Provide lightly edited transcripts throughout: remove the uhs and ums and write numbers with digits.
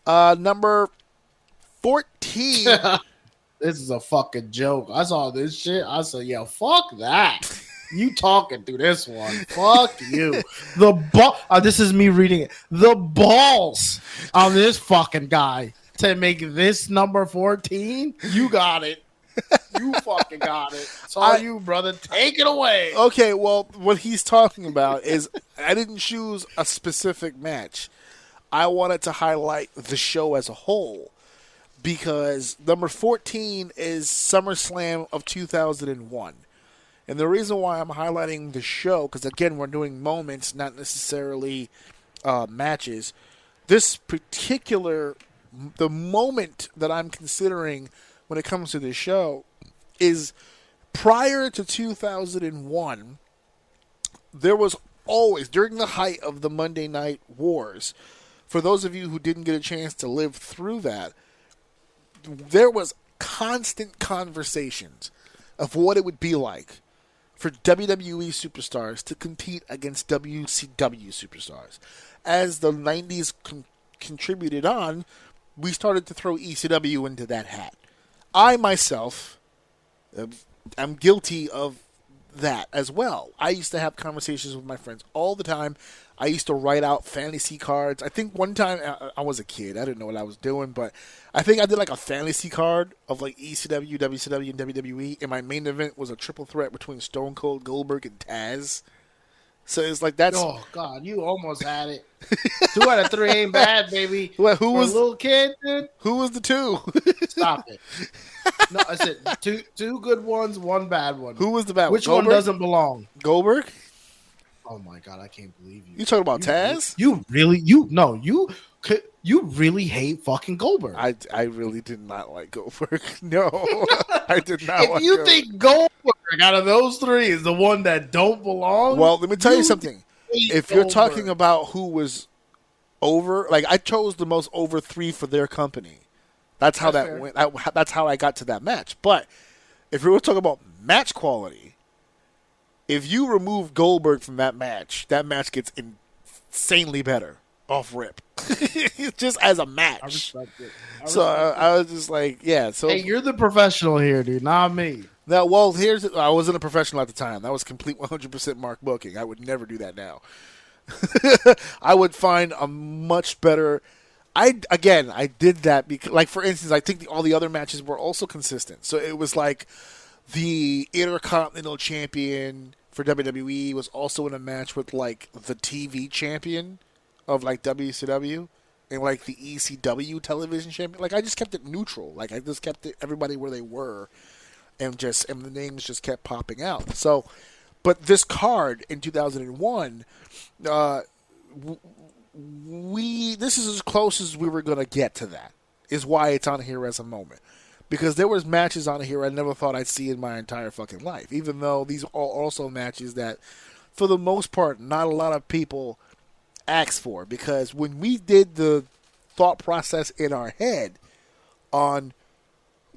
Number 14. This is a fucking joke. I saw this shit. I said, "Yo, fuck that." You talking through this one? Fuck you. This is me reading it. The balls on this fucking guy to make this number 14. You got it. You fucking got it. It's all you, brother. Take it away. Okay, well, what he's talking about is I didn't choose a specific match. I wanted to highlight the show as a whole because number 14 is SummerSlam of 2001. And the reason why I'm highlighting the show, because again, we're doing moments, not necessarily matches. This particular, the moment that I'm considering when it comes to this show is prior to 2001, there was always, during the height of the Monday Night Wars, for those of you who didn't get a chance to live through that, there was constant conversations of what it would be like for WWE superstars to compete against WCW superstars. As the 90s contributed on, we started to throw ECW into that hat. I myself am guilty of that as well. I used to have conversations with my friends all the time. I used to write out fantasy cards. I think one time I was a kid. I didn't know what I was doing, but I think I did like a fantasy card of like ECW, WCW, and WWE, and my main event was a triple threat between Stone Cold, Goldberg, and Taz. So it's like that's... Oh, God, you almost had it. 2 out of 3 ain't bad, baby. Well, who was a little kid, dude? Who was the 2? Stop it. No, I said two good ones, 1 bad one. Who was the bad one? Which one doesn't belong? Goldberg? Oh, my God, I can't believe you. You talking about Taz? You really hate fucking Goldberg. I really did not like Goldberg. No, I did not. If you think Goldberg out of those 3 is the one that don't belong, well, let me tell you something. If you're talking about who was over, like I chose the most over 3 for their company. That's how that went. That's how I got to that match. But if we were talking about match quality, if you remove Goldberg from that match gets insanely better off rip. Just as a match. I respect it. I was just like, yeah. So hey, you're the professional here, dude, not me. Now, well, I wasn't a professional at the time. That was complete 100% Mark booking. I would never do that now. I would find a much better... I did that because, like, for instance, I think all the other matches were also consistent. So it was like the Intercontinental Champion for WWE was also in a match with, like, the TV champion of, like, WCW and, like, the ECW television champion. Like, I just kept it neutral. Like, I just kept everybody where they were. And the names just kept popping out. So, but this card in 2001, this is as close as we were going to get to that. Is why it's on here as a moment, because there was matches on here I never thought I'd see in my entire fucking life. Even though these are also matches that, for the most part, not a lot of people asked for. Because when we did the thought process in our head on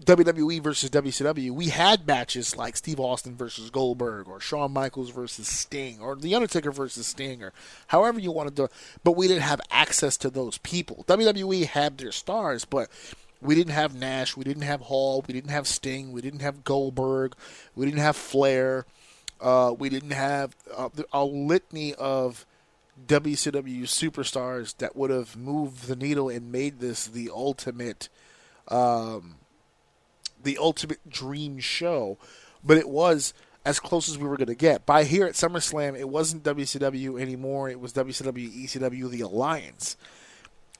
WWE versus WCW, we had matches like Steve Austin versus Goldberg, or Shawn Michaels versus Sting, or The Undertaker versus Sting, or however you want to do it. But we didn't have access to those people. WWE had their stars, but we didn't have Nash, we didn't have Hall, we didn't have Sting, we didn't have Goldberg, we didn't have Flair, we didn't have a litany of WCW superstars that would have moved the needle and made this the ultimate dream show, but it was as close as we were going to get. By here at SummerSlam, it wasn't WCW anymore. It was WCW ECW, the Alliance.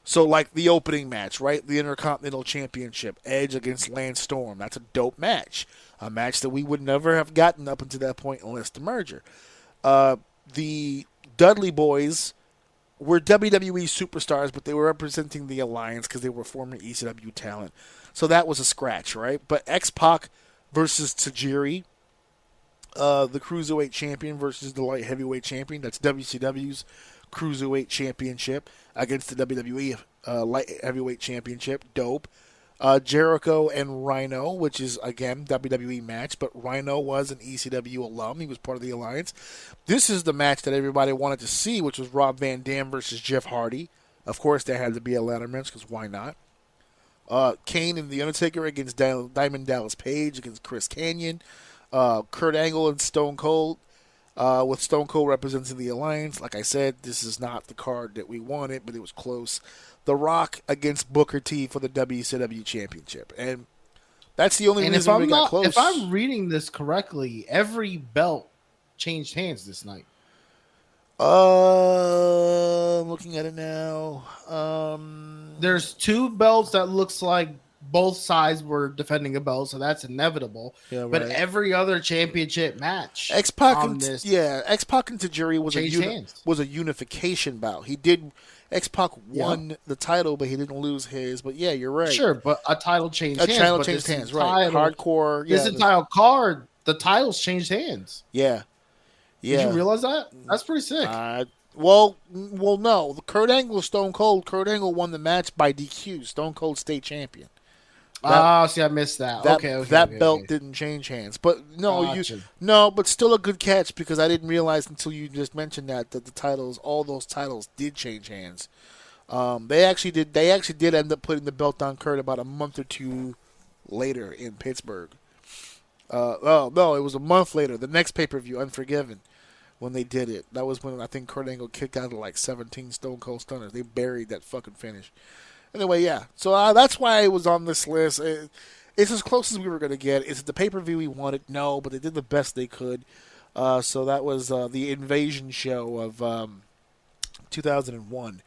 So, like the opening match, right? The Intercontinental Championship, Edge against Lance Storm. That's a dope match. A match that we would never have gotten up until that point unless the merger. The Dudley Boys were WWE superstars, but they were representing the Alliance because they were former ECW talent. So that was a scratch, right? But X-Pac versus Tajiri, the Cruiserweight Champion versus the Light Heavyweight Champion. That's WCW's Cruiserweight Championship against the WWE Light Heavyweight Championship. Dope. Jericho and Rhino, which is, again, WWE match, but Rhino was an ECW alum. He was part of the Alliance. This is the match that everybody wanted to see, which was Rob Van Dam versus Jeff Hardy. Of course, there had to be a ladder match because why not? Kane and The Undertaker against Diamond Dallas Page against Chris Kanyon. Kurt Angle and Stone Cold, with Stone Cold representing the Alliance. Like I said, this is not the card that we wanted, but it was close. The Rock against Booker T for the WCW Championship. And that's the only reason we got close. If I'm reading this correctly, every belt changed hands this night. I'm looking at it now. There's 2 belts that looks like both sides were defending a belt, so that's inevitable. Yeah, right. But every other championship match, X-Pac and Tajiri was a unification bout. X-Pac won the title, but he didn't lose his. But yeah, you're right. Sure, but a title changed hands. Right? Hardcore. This entire card, the titles changed hands. Yeah. Did you realize that? That's pretty sick. Well, no. Kurt Angle, Stone Cold. Kurt Angle won the match by DQ. Stone Cold state champion. See, I missed that. That belt didn't change hands, but Gotcha. but still a good catch because I didn't realize until you just mentioned that the titles, all those titles, did change hands. They actually did. They actually did end up putting the belt on Kurt about a month or 2 later in Pittsburgh. No, it was a month later. The next pay-per-view, Unforgiven, when they did it. That was when I think Kurt Angle kicked out of like 17 Stone Cold Stunners. They buried that fucking finish. Anyway, yeah. So that's why it was on this list. It's as close as we were going to get. Is it the pay-per-view we wanted? No, but they did the best they could. So that was the Invasion show of 2001.